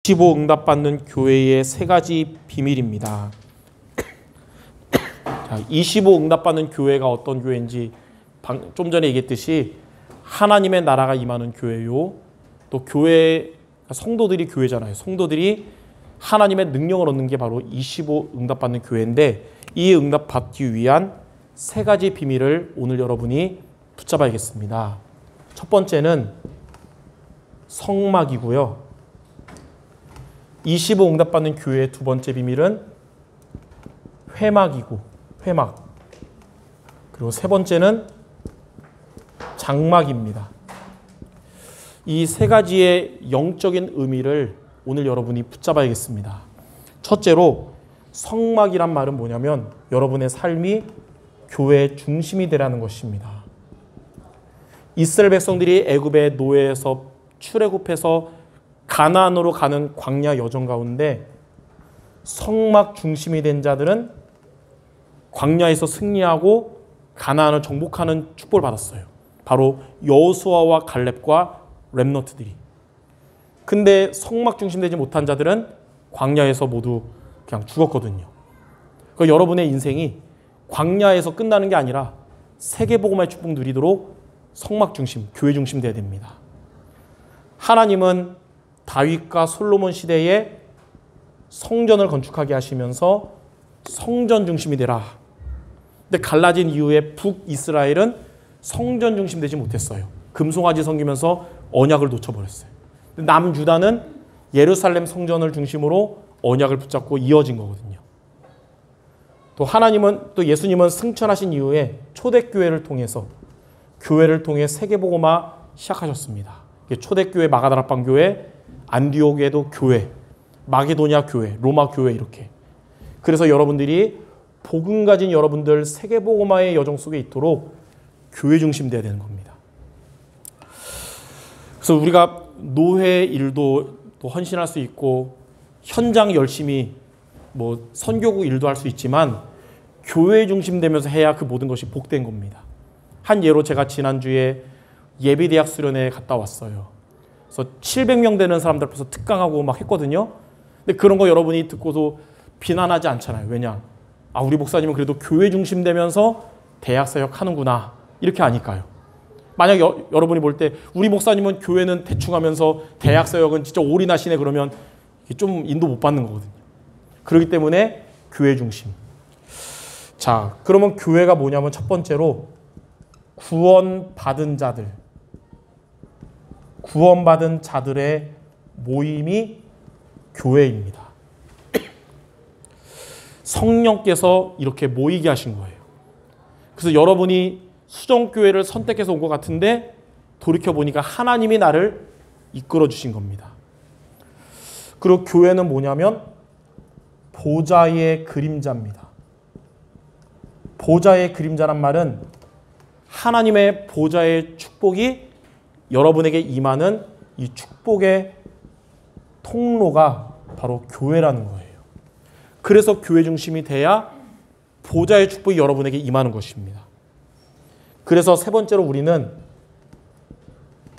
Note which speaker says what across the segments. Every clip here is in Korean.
Speaker 1: 25 응답받는 교회의 세 가지 비밀입니다. 자, 25 응답받는 교회가 어떤 교회인지 좀 전에 얘기했듯이 하나님의 나라가 임하는 교회요. 또 교회 성도들이 교회잖아요. 성도들이 하나님의 능력을 얻는 게 바로 25 응답받는 교회인데 이 응답받기 위한 세 가지 비밀을 오늘 여러분이 붙잡아야겠습니다. 첫 번째는 성막이고요. 25 응답받는 교회의 두 번째 비밀은 회막이고 회막. 그리고 세 번째는 장막입니다. 이 세 가지의 영적인 의미를 오늘 여러분이 붙잡아야겠습니다. 첫째로 성막이란 말은 뭐냐면 여러분의 삶이 교회의 중심이 되라는 것입니다. 이스라엘 백성들이 애굽의 노예에서 출애굽해서 가나안으로 가는 광야 여정 가운데 성막 중심이 된 자들은 광야에서 승리하고 가나안을 정복하는 축복을 받았어요. 바로 여호수아와 갈렙과 렘넌트들이. 근데 성막 중심되지 못한 자들은 광야에서 모두 그냥 죽었거든요. 그러니까 여러분의 인생이 광야에서 끝나는 게 아니라 세계복음화의 축복 누리도록 성막 중심, 교회 중심 돼야 됩니다. 하나님은 다윗과 솔로몬 시대에 성전을 건축하게 하시면서 성전 중심이 되라. 근데 갈라진 이후에 북이스라엘은 성전 중심 되지 못했어요. 금송아지 섬기면서 언약을 놓쳐버렸어요. 남유다는 예루살렘 성전을 중심으로 언약을 붙잡고 이어진 거거든요. 또 하나님은, 또 예수님은 승천하신 이후에 초대교회를 통해서 교회를 통해 세계복음화 시작하셨습니다. 초대교회, 마가다락방 교회, 안디옥에도 교회, 마게도냐 교회, 로마 교회 이렇게. 그래서 여러분들이 복음 가진 여러분들 세계복음화의 여정 속에 있도록 교회 중심 돼야 되는 겁니다. 그래서 우리가 노회 일도 또 헌신할 수 있고 현장 열심히 뭐 선교국 일도 할 수 있지만 교회 중심 되면서 해야 그 모든 것이 복된 겁니다. 한 예로 제가 지난주에 예비대학 수련회에 갔다 왔어요. 그래서 700명 되는 사람들 앞에서 특강하고 막 했거든요. 근데 그런 거 여러분이 듣고도 비난하지 않잖아요. 왜냐? 아, 우리 목사님은 그래도 교회 중심 되면서 대학 사역 하는구나. 이렇게 아니까요. 만약 여러분이 볼 때 우리 목사님은 교회는 대충 하면서 대학 사역은 진짜 올인하시네 그러면 좀 인도 못 받는 거거든요. 그렇기 때문에 교회 중심. 자, 그러면 교회가 뭐냐면 첫 번째로 구원받은 자들의 모임이 교회입니다. 성령께서 이렇게 모이게 하신 거예요. 그래서 여러분이 수정교회를 선택해서 온 것 같은데 돌이켜보니까 하나님이 나를 이끌어 주신 겁니다. 그리고 교회는 뭐냐면 보좌의 그림자입니다. 보좌의 그림자란 말은 하나님의 보좌의 축복이 여러분에게 임하는 이 축복의 통로가 바로 교회라는 거예요. 그래서 교회 중심이 돼야 보좌의 축복이 여러분에게 임하는 것입니다. 그래서 세 번째로 우리는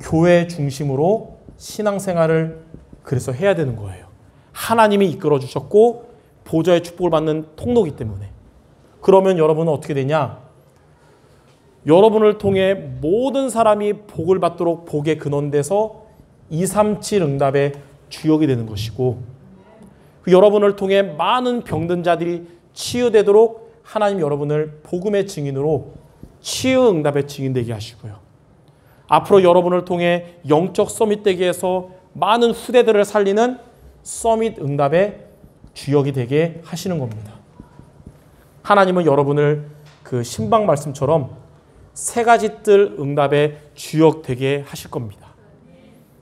Speaker 1: 교회 중심으로 신앙생활을 그래서 해야 되는 거예요. 하나님이 이끌어 주셨고 보좌의 축복을 받는 통로이기 때문에. 그러면 여러분은 어떻게 되냐? 여러분을 통해 모든 사람이 복을 받도록 복의 근원돼서 237 응답의 주역이 되는 것이고 여러분을 통해 많은 병든 자들이 치유되도록 하나님 여러분을 복음의 증인으로 치유 응답의 증인되게 하시고요. 앞으로 여러분을 통해 영적 서밋 되게 해서 많은 후대들을 살리는 서밋 응답의 주역이 되게 하시는 겁니다. 하나님은 여러분을 그 신방 말씀처럼 세 가지 뜰 응답의 주역 되게 하실 겁니다.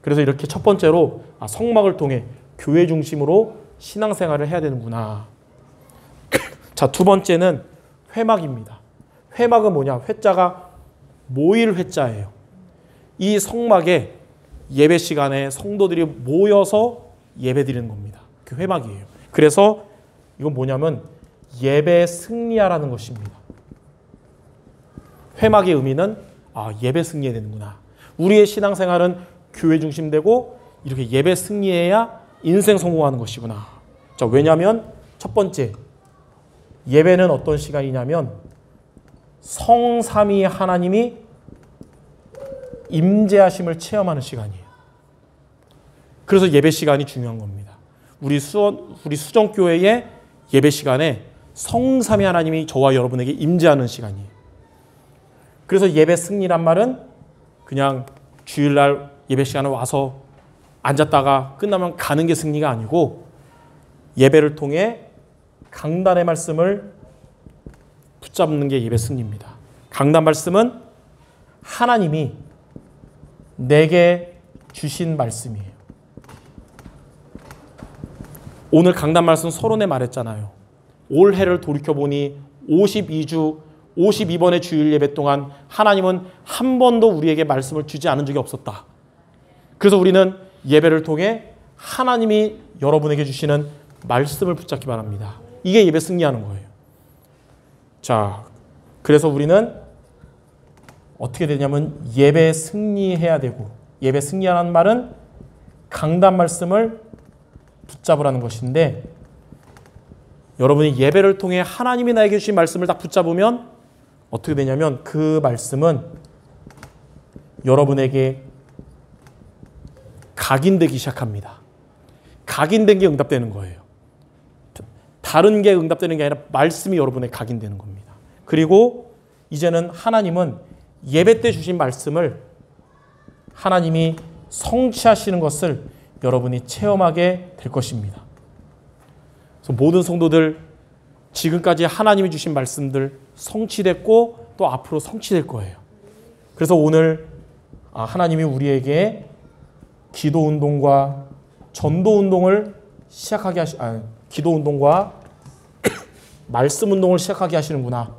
Speaker 1: 그래서 이렇게 첫 번째로 성막을 통해 교회 중심으로 신앙생활을 해야 되는구나. 자, 두 번째는 회막입니다. 회막은 뭐냐? 회자가 모일 회자예요. 이 성막에 예배 시간에 성도들이 모여서 예배 드리는 겁니다. 그 회막이에요. 그래서 이건 뭐냐면 예배 승리하라는 것입니다. 회막의 의미는 예배 승리해야 되는구나. 우리의 신앙생활은 교회 중심되고 이렇게 예배 승리해야 인생 성공하는 것이구나. 자, 왜냐하면 첫 번째, 예배는 어떤 시간이냐면 성삼위 하나님이 임재하심을 체험하는 시간이에요. 그래서 예배 시간이 중요한 겁니다. 우리 수정교회의 예배 시간에 성삼위 하나님이 저와 여러분에게 임재하는 시간이에요. 그래서 예배 승리란 말은 그냥 주일날 예배 시간에 와서 앉았다가 끝나면 가는 게 승리가 아니고 예배를 통해 강단의 말씀을 붙잡는 게 예배 승리입니다. 강단 말씀은 하나님이 내게 주신 말씀이에요. 오늘 강단 말씀 서론에 말했잖아요. 올해를 돌이켜보니 52주 52번의 주일 예배 동안 하나님은 한 번도 우리에게 말씀을 주지 않은 적이 없었다. 그래서 우리는 예배를 통해 하나님이 여러분에게 주시는 말씀을 붙잡기 바랍니다. 이게 예배 승리하는 거예요. 자, 그래서 우리는 어떻게 되냐면 예배 승리해야 되고, 예배 승리하는 말은 강단 말씀을 붙잡으라는 것인데, 여러분이 예배를 통해 하나님이 나에게 주신 말씀을 딱 붙잡으면 어떻게 되냐면 그 말씀은 여러분에게 각인되기 시작합니다. 각인된 게 응답되는 거예요. 다른 게 응답되는 게 아니라 말씀이 여러분에 각인되는 겁니다. 그리고 이제는 하나님은 예배 때 주신 말씀을 하나님이 성취하시는 것을 여러분이 체험하게 될 것입니다. 그래서 모든 성도들 지금까지 하나님이 주신 말씀들 성취됐고 또 앞으로 성취될 거예요. 그래서 오늘 하나님이 우리에게 기도 운동과 전도 운동을 시작하게 기도 운동과 말씀 운동을 시작하게 하시는구나.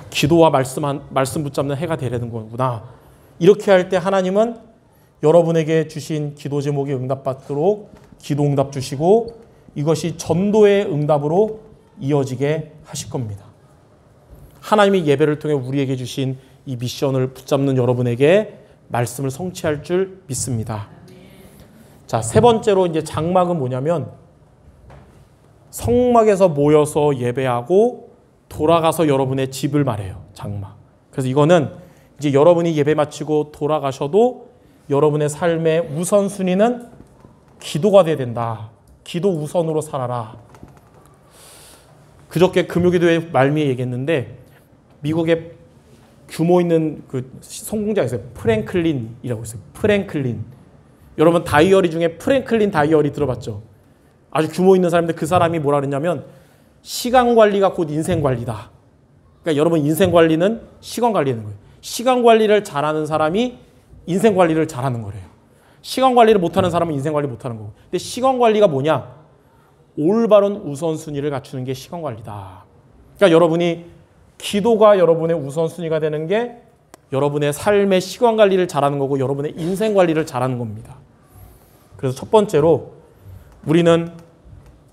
Speaker 1: 기도와 말씀 붙잡는 해가 되려는 거구나. 이렇게 할 때 하나님은 여러분에게 주신 기도 제목이 응답받도록 기도 응답 주시고 이것이 전도의 응답으로 이어지게 하실 겁니다. 하나님이 예배를 통해 우리에게 주신 이 미션을 붙잡는 여러분에게 말씀을 성취할 줄 믿습니다. 자, 세 번째로 이제 장막은 뭐냐면 성막에서 모여서 예배하고 돌아가서 여러분의 집을 말해요. 장막. 그래서 이거는 이제 여러분이 예배 마치고 돌아가셔도 여러분의 삶의 우선순위는 기도가 돼야 된다. 기도 우선으로 살아라. 그저께 금요기도회 말미에 얘기했는데 미국에 규모 있는 그 성공자가 있어요. 프랭클린이라고 있어요. 프랭클린. 여러분 다이어리 중에 프랭클린 다이어리 들어봤죠? 아주 규모 있는 사람인데 그 사람이 뭐라 그랬냐면 시간 관리가 곧 인생 관리다. 그러니까 여러분 인생 관리는 시간 관리하는 거예요. 시간 관리를 잘하는 사람이 인생 관리를 잘하는 거래요. 시간 관리를 못하는 사람은 인생 관리 못하는 거고. 근데 시간 관리가 뭐냐? 올바른 우선순위를 갖추는 게 시간 관리다. 그러니까 여러분이 기도가 여러분의 우선순위가 되는 게 여러분의 삶의 시간 관리를 잘하는 거고 여러분의 인생 관리를 잘하는 겁니다. 그래서 첫 번째로 우리는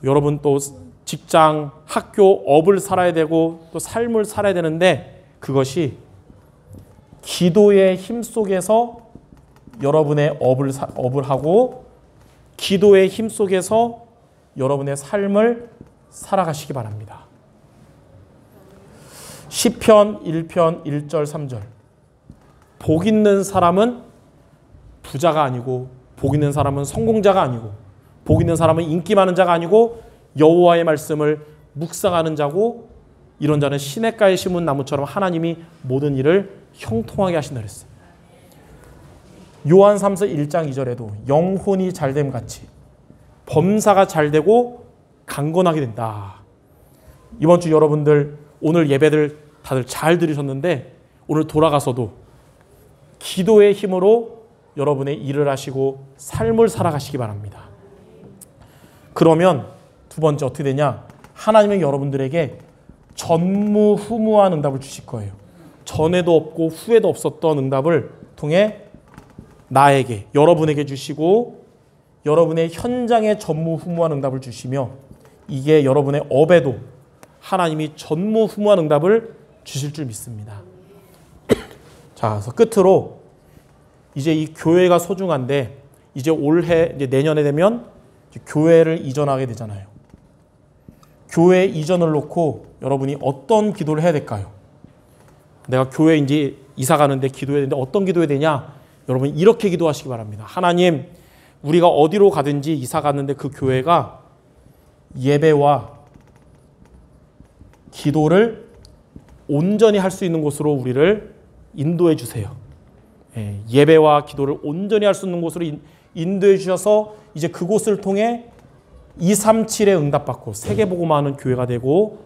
Speaker 1: 여러분 또 직장, 학교, 업을 살아야 되고 또 삶을 살아야 되는데 그것이 기도의 힘 속에서 여러분의 업을 하고 기도의 힘 속에서 여러분의 삶을 살아가시기 바랍니다. 시편 1편 1절 3절 복 있는 사람은 부자가 아니고 복 있는 사람은 성공자가 아니고 복 있는 사람은 인기 많은 자가 아니고 여호와의 말씀을 묵상하는 자고 이런 자는 시냇가에 심은 나무처럼 하나님이 모든 일을 형통하게 하신다 그랬어요. 요한 3서 1장 2절에도 영혼이 잘됨 같이 범사가 잘되고 강건하게 된다. 이번 주 여러분들 오늘 예배들 다들 잘 들으셨는데 오늘 돌아가서도 기도의 힘으로 여러분의 일을 하시고 삶을 살아가시기 바랍니다. 그러면 두 번째 어떻게 되냐? 하나님은 여러분들에게 전무후무한 응답을 주실 거예요. 전에도 없고 후에도 없었던 응답을 통해 나에게, 여러분에게 주시고 여러분의 현장에 전무후무한 응답을 주시며 이게 여러분의 업에도 하나님이 전무후무한 응답을 주실 줄 믿습니다. 자, 그래서 끝으로 이제 이 교회가 소중한데 이제 올해 이제 내년에 되면 이제 교회를 이전하게 되잖아요. 교회 이전을 놓고 여러분이 어떤 기도를 해야 될까요? 내가 교회 이제 이사 가는데 기도해야 되는데 어떤 기도해야 되냐? 여러분 이렇게 기도하시기 바랍니다. 하나님, 우리가 어디로 가든지 이사 갔는데 그 교회가 예배와 기도를 온전히 할 수 있는 곳으로 우리를 인도해 주세요. 예배와 기도를 온전히 할 수 있는 곳으로 인도해 주셔서 이제 그곳을 통해 237에 응답받고 세계복음화하는 교회가 되고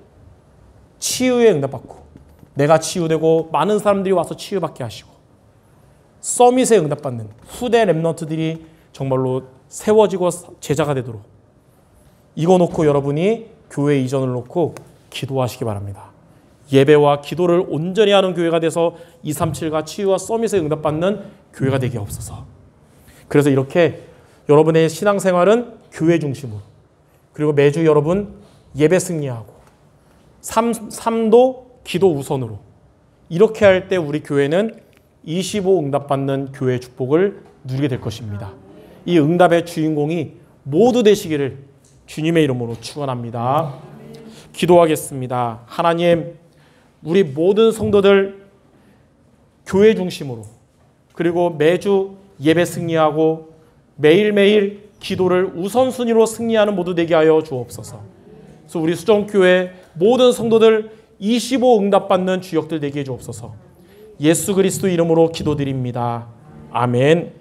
Speaker 1: 치유에 응답받고 내가 치유되고 많은 사람들이 와서 치유받게 하시고 서밋에 응답받는 후대 렘넌트들이 정말로 세워지고 제자가 되도록 이거 놓고 여러분이 교회 이전을 놓고 기도하시기 바랍니다. 예배와 기도를 온전히 하는 교회가 돼서 237과 치유와 서밋에 응답받는 교회가 되게 없어서. 그래서 이렇게 여러분의 신앙생활은 교회 중심으로 그리고 매주 여러분 예배 승리하고 삶도 기도 우선으로 이렇게 할 때 우리 교회는 25 응답받는 교회의 축복을 누리게 될 것입니다. 이 응답의 주인공이 모두 되시기를 주님의 이름으로 축원합니다. 기도하겠습니다. 하나님, 우리 모든 성도들 교회 중심으로 그리고 매주 예배 승리하고 매일매일 기도를 우선순위로 승리하는 모두 되게 하여 주옵소서. 그래서 우리 수정교회 모든 성도들 25 응답받는 주역들 되게 해 주옵소서. 예수 그리스도 이름으로 기도드립니다. 아멘.